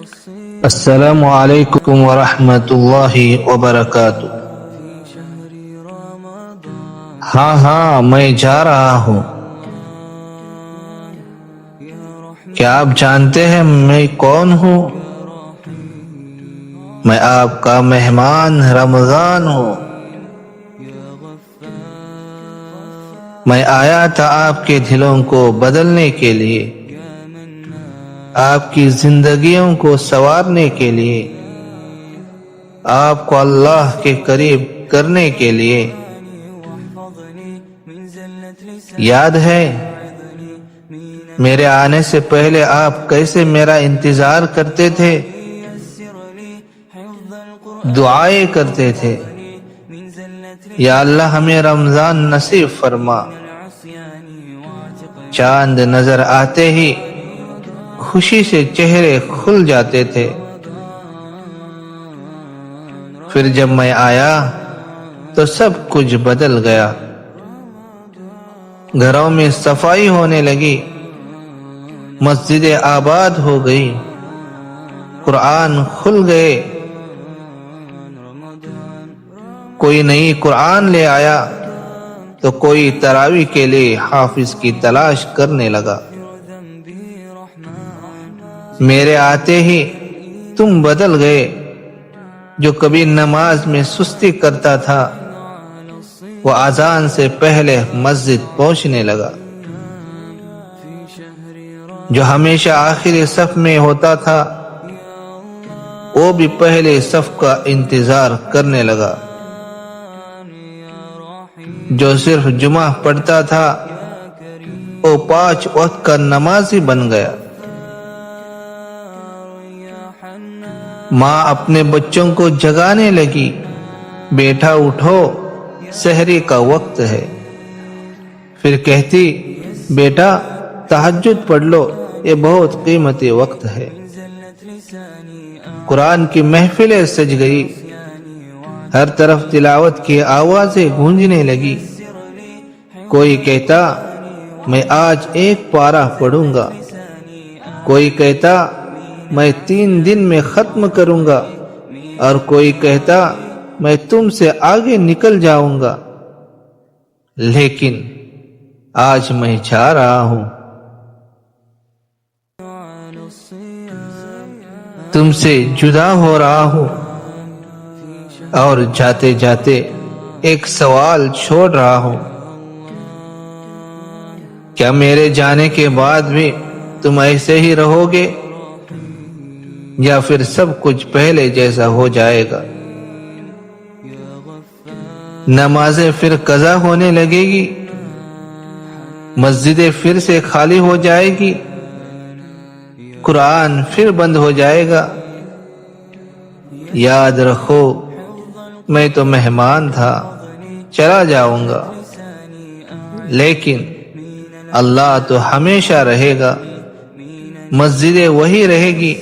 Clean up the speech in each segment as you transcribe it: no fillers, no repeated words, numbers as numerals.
السلام علیکم ورحمۃ اللہ وبرکاتہ۔ ہاں میں جا رہا ہوں۔ کیا آپ جانتے ہیں میں کون ہوں؟ میں آپ کا مہمان رمضان ہوں۔ میں آیا تھا آپ کے دلوں کو بدلنے کے لیے، آپ کی زندگیوں کو سنوارنے کے لیے، آپ کو اللہ کے قریب کرنے کے لیے۔ یاد ہے میرے آنے سے پہلے آپ کیسے میرا انتظار کرتے تھے، دعائیں کرتے تھے، یا اللہ ہمیں رمضان نصیب فرما۔ چاند نظر آتے ہی خوشی سے چہرے کھل جاتے تھے۔ پھر جب میں آیا تو سب کچھ بدل گیا۔ گھروں میں صفائی ہونے لگی، مسجدیں آباد ہو گئی، قرآن کھل گئے، کوئی نئی قرآن لے آیا تو کوئی تراویح کے لیے حافظ کی تلاش کرنے لگا۔ میرے آتے ہی تم بدل گئے۔ جو کبھی نماز میں سستی کرتا تھا وہ اذان سے پہلے مسجد پہنچنے لگا۔ جو ہمیشہ آخری صف میں ہوتا تھا وہ بھی پہلے صف کا انتظار کرنے لگا۔ جو صرف جمعہ پڑھتا تھا وہ 5 وقت کا نمازی بن گیا۔ ماں اپنے بچوں کو جگانے لگی، بیٹا اٹھو سحری کا وقت ہے۔ پھر کہتی بیٹا تہجد پڑھ لو، یہ بہت قیمتی وقت ہے۔ قرآن کی محفلیں سج گئی، ہر طرف تلاوت کی آوازیں گونجنے لگی۔ کوئی کہتا میں آج 1 پارہ پڑھوں گا، کوئی کہتا میں 3 دن میں ختم کروں گا، اور کوئی کہتا میں تم سے آگے نکل جاؤں گا۔ لیکن آج میں جا رہا ہوں، تم سے جدا ہو رہا ہوں، اور جاتے جاتے ایک سوال چھوڑ رہا ہوں۔ کیا میرے جانے کے بعد بھی تم ایسے ہی رہو گے، یا پھر سب کچھ پہلے جیسا ہو جائے گا؟ نمازیں پھر قضا ہونے لگے گی، مسجدیں پھر سے خالی ہو جائے گی، قرآن پھر بند ہو جائے گا۔ یاد رکھو میں تو مہمان تھا، چلا جاؤں گا، لیکن اللہ تو ہمیشہ رہے گا۔ مسجدیں وہی رہے گی،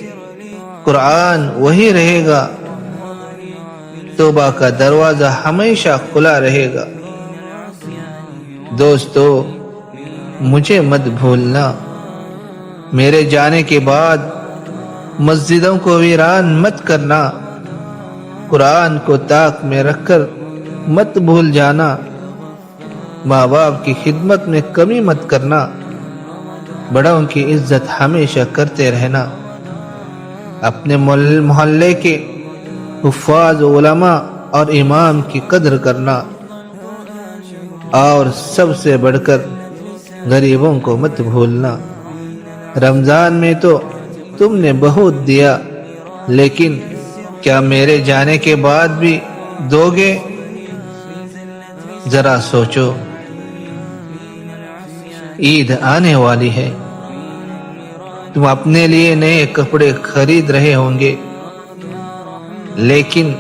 قرآن وہی رہے گا، توبہ کا دروازہ ہمیشہ کھلا رہے گا۔ دوستو مجھے مت بھولنا، میرے جانے کے بعد مسجدوں کو ویران مت کرنا، قرآن کو طاق میں رکھ کر مت بھول جانا، ماں باپ کی خدمت میں کمی مت کرنا، بڑوں کی عزت ہمیشہ کرتے رہنا، اپنے محلے کے حفاظ علماء اور امام کی قدر کرنا، اور سب سے بڑھ کر غریبوں کو مت بھولنا۔ رمضان میں تو تم نے بہت دیا، لیکن کیا میرے جانے کے بعد بھی دو گے؟ ذرا سوچو، عید آنے والی ہے، تم اپنے لیے نئے کپڑے خرید رہے ہوں گے، لیکن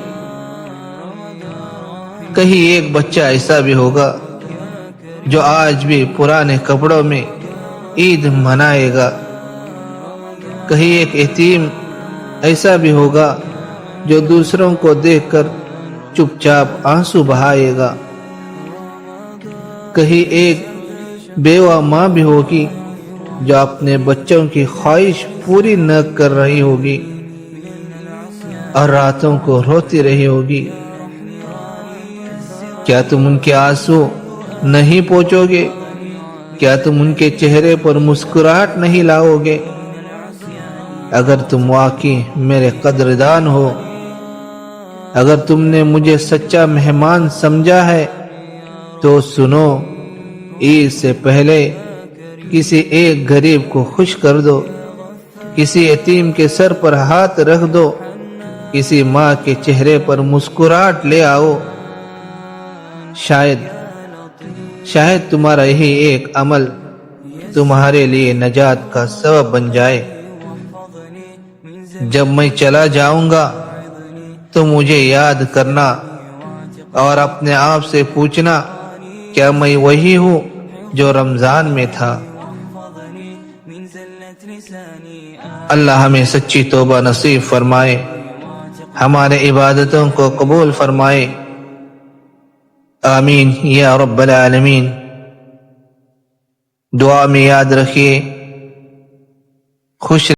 کہیں ایک بچہ ایسا بھی ہوگا جو آج بھی پرانے کپڑوں میں عید منائے گا، کہیں ایک یتیم ایسا بھی ہوگا جو دوسروں کو دیکھ کر چپ چاپ آنسو بہائے گا، کہیں ایک بیوہ ماں بھی ہوگی جو اپنے بچوں کی خواہش پوری نہ کر رہی ہوگی، اور راتوں کو روتی رہی ہوگی، کیا تم ان کے آنسو نہیں پوچھو گے؟ کیا تم ان کے چہرے پر مسکراہٹ نہیں لاؤ گے؟ اگر تم واقعی میرے قدردان ہو، اگر تم نے مجھے سچا مہمان سمجھا ہے تو سنو، عید سے پہلے کسی ایک غریب کو خوش کر دو، کسی یتیم کے سر پر ہاتھ رکھ دو، کسی ماں کے چہرے پر مسکراہٹ لے آؤ۔ شاید تمہارا یہی ایک عمل تمہارے لیے نجات کا سبب بن جائے۔ جب میں چلا جاؤں گا تو مجھے یاد کرنا اور اپنے آپ سے پوچھنا، کیا میں وہی ہوں جو رمضان میں تھا؟ اللہ ہمیں سچی توبہ نصیب فرمائے، ہمارے عبادتوں کو قبول فرمائے، آمین یا رب العالمین۔ دعا میں یاد رکھیے، خوش